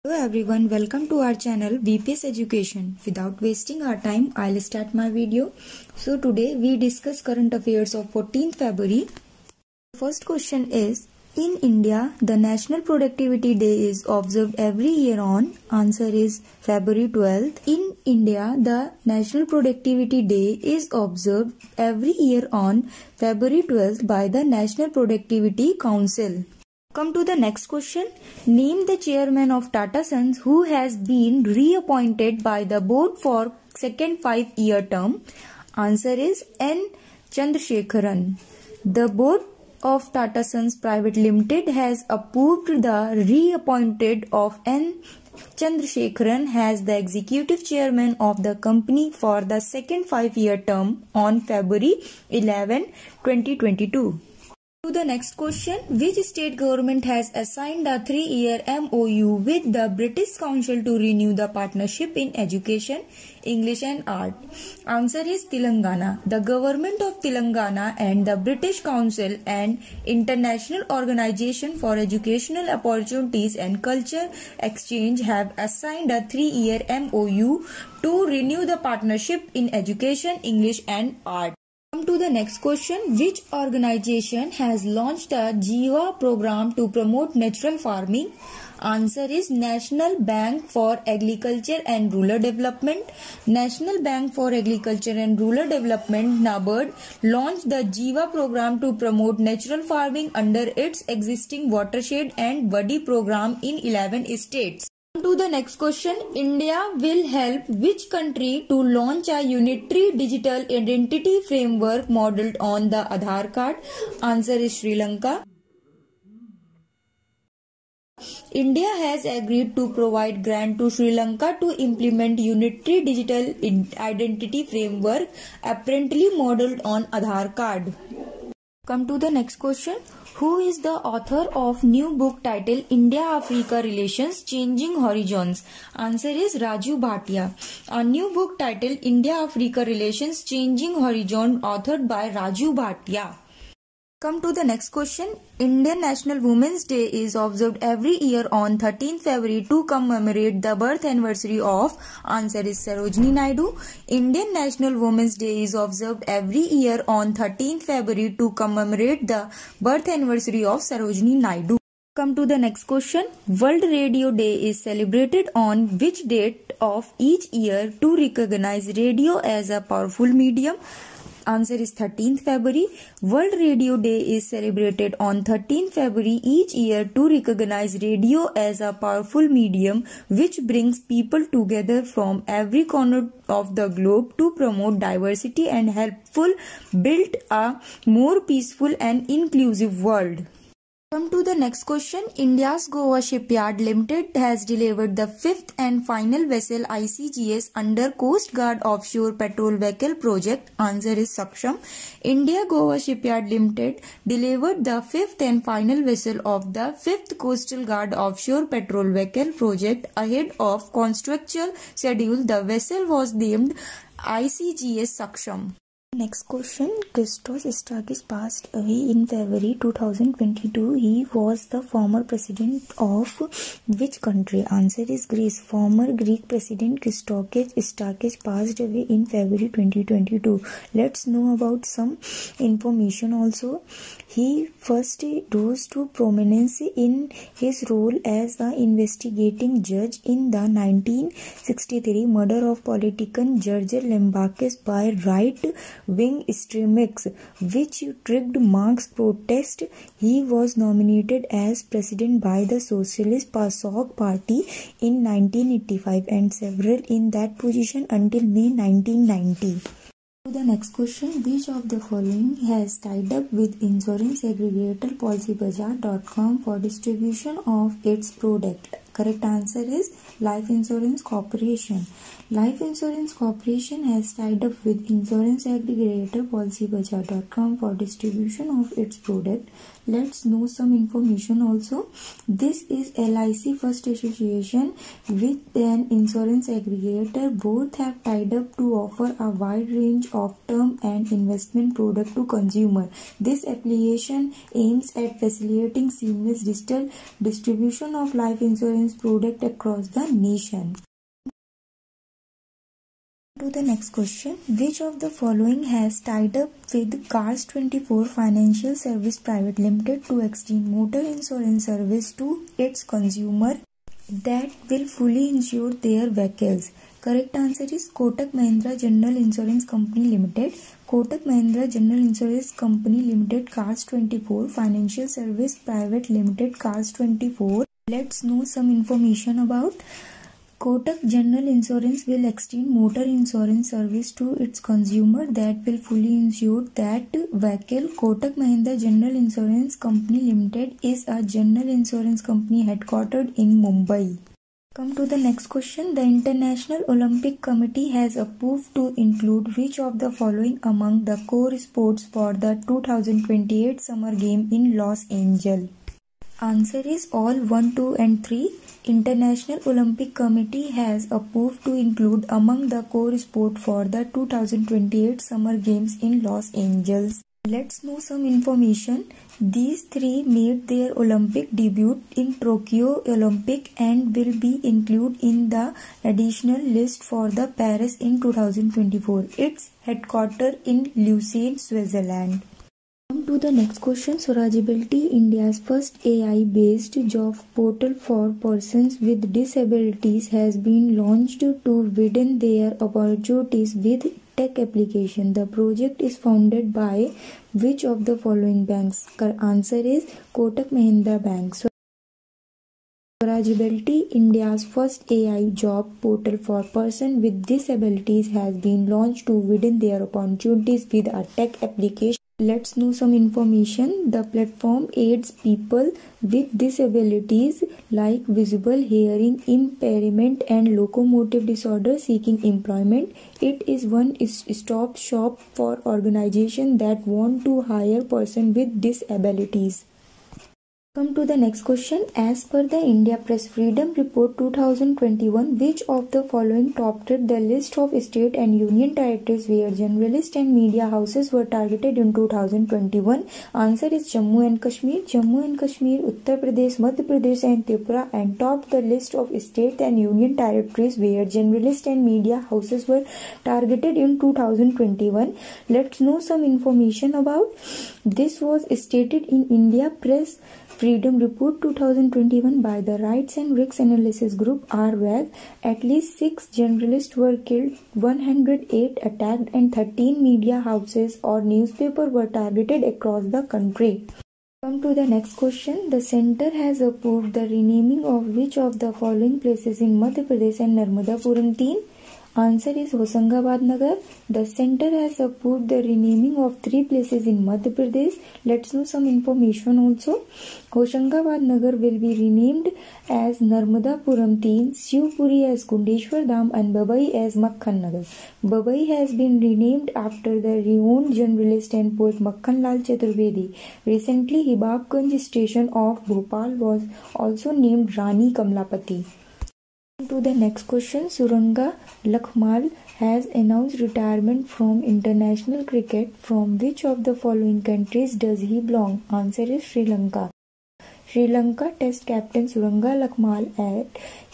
Hello everyone, welcome to our channel VPS Education. Without wasting our time, I'll start my video. So today we discuss current affairs of 14th February. First question is, in India, the National Productivity Day is observed every year on. Answer is February 12th. In India, the National Productivity Day is observed every year on February 12th by the National Productivity Council. Come to the next question. Name the chairman of Tata Sons who has been reappointed by the board for second 5-year term. Answer is N. Chandrasekaran. The board of Tata Sons Private Limited has approved the reappointment of N. Chandrasekaran as the executive chairman of the company for the second 5-year term on February 11, 2022. To the next question, which state government has assigned a 3-year MOU with the British Council to renew the partnership in education, English and art? Answer is Telangana. The government of Telangana and the British Council and International Organization for Educational Opportunities and Culture Exchange have assigned a 3-year MOU to renew the partnership in education, English and art. Come to the next question. Which organization has launched a Jiva program to promote natural farming? Answer is National Bank for Agriculture and Rural Development. National Bank for Agriculture and Rural Development (NABARD) launched the Jiva program to promote natural farming under its existing watershed and buddy program in 11 states. To the next question, India will help which country to launch a unitary digital identity framework modeled on the Aadhaar card? Answer is Sri Lanka. India has agreed to provide grant to Sri Lanka to implement unitary digital identity framework apparently modeled on Aadhaar card. Come to the next question. Who is the author of new book titled India-Africa Relations Changing Horizons? Answer is Raju Bhatia. A new book titled India-Africa Relations Changing Horizons authored by Raju Bhatia. Come to the next question. Indian National Women's Day is observed every year on 13th February to commemorate the birth anniversary of. Answer is Sarojini Naidu. Indian National Women's Day is observed every year on 13th February to commemorate the birth anniversary of Sarojini Naidu. Come to the next question. World Radio Day is celebrated on which date of each year to recognize radio as a powerful medium? Answer is 13th February. World Radio Day is celebrated on 13th February each year to recognize radio as a powerful medium which brings people together from every corner of the globe to promote diversity and helpful build a more peaceful and inclusive world. Come to the next question. India's Goa Shipyard Limited has delivered the 5th and final vessel ICGS under Coast Guard Offshore Patrol Vehicle Project. Answer is Saksham. India Goa Shipyard Limited delivered the 5th and final vessel of the 5th Coastal Guard Offshore Patrol Vehicle Project ahead of contractual schedule. The vessel was named ICGS Saksham. Next question. Christos Stavrakis passed away in February 2022. He was the former president of which country? Answer is Greece. Former Greek president Christos Stavrakis passed away in February 2022. Let's know about some information also. He first rose to prominence in his role as an investigating judge in the 1963 murder of politician George Lambakis by right-wing extremists, which triggered Marxist protest. He was nominated as president by the Socialist PASOK party in 1985 and several in that position until May 1990. To the next question, which of the following has tied up with insurance aggregator Policybazaar.com for distribution of its product? Correct answer is Life Insurance Corporation. Life Insurance Corporation has tied up with insurance aggregator Policybazaar.com for distribution of its product. Let's know some information also. This is LIC first association with an insurance aggregator. Both have tied up to offer a wide range of term and investment product to consumer. This affiliation aims at facilitating seamless digital distribution of life insurance insurance product across the nation. To the next question, which of the following has tied up with Cars24 Financial Service Private Limited to extend motor insurance service to its consumer that will fully insure their vehicles? Correct answer is Kotak Mahindra General Insurance Company Limited. Kotak Mahindra General Insurance Company Limited, Cars24 Financial Service Private Limited, Cars24. Let's know some information about Kotak General Insurance will extend motor insurance service to its consumer that will fully insure that vehicle. Kotak Mahindra General Insurance Company Limited is a general insurance company headquartered in Mumbai. Come to the next question. The International Olympic Committee has approved to include which of the following among the core sports for the 2028 Summer Game in Los Angeles? Answer is all 1, 2 and 3. International Olympic Committee has approved to include among the core sport for the 2028 Summer Games in Los Angeles. Let's know some information. These three made their Olympic debut in Tokyo Olympic and will be included in the additional list for the Paris in 2024. Its headquarters in Lucerne, Switzerland. Come to the next question. Swarajability, India's first AI-based job portal for persons with disabilities, has been launched to widen their opportunities with tech application. The project is funded by which of the following banks? Answer is Kotak Mahindra Bank. Swarajability, India's first AI job portal for persons with disabilities, has been launched to widen their opportunities with a tech application. Let's know some information. The platform aids people with disabilities like visual, hearing impairment and locomotive disorder seeking employment. It is one stop shop for organizations that want to hire persons with disabilities. Come to the next question. As per the India Press Freedom Report 2021, which of the following topped the list of state and union territories where journalists and media houses were targeted in 2021? Answer is Jammu and Kashmir. Jammu and Kashmir, Uttar Pradesh, Madhya Pradesh and Tripura and topped the list of state and union territories where journalists and media houses were targeted in 2021. Let's know some information about this. Was stated in India Press Freedom Report 2021 by the Rights and Risks Analysis Group (RWAG). At least 6 journalists were killed, 108 attacked, and 13 media houses or newspapers were targeted across the country. Come to the next question. The center has approved the renaming of which of the following places in Madhya Pradesh and Narmadapuram Teen? Answer is Hosangabad Nagar. The center has approved the renaming of 3 places in Madhya Pradesh. Let's know some information also. Hosangabad Nagar will be renamed as Narmadapuram Teen, Shivpuri as Kundeshwar Dham and Babai as Makhan Nagar. Babai has been renamed after the renowned journalist and poet Makhan Lal Chaturvedi. Recently, Hibabganj station of Bhopal was also named Rani Kamlapati. To the next question. Suranga Lakhmal has announced retirement from international cricket. From which of the following countries does he belong? Answer is Sri Lanka. Sri Lanka Test captain Suranga Lakhmal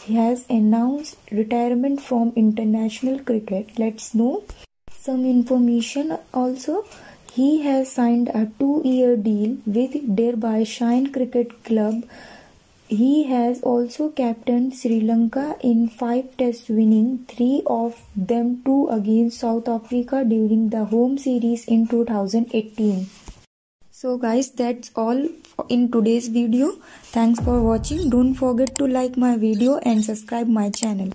has announced retirement from international cricket. Let's know some information also. He has signed a 2-year deal with Derby Shine Cricket Club. He has also captained Sri Lanka in 5 tests, winning 3 of them, 2 against South Africa during the home series in 2018. So guys, that's all in today's video. Thanks for watching. Don't forget to like my video and subscribe my channel.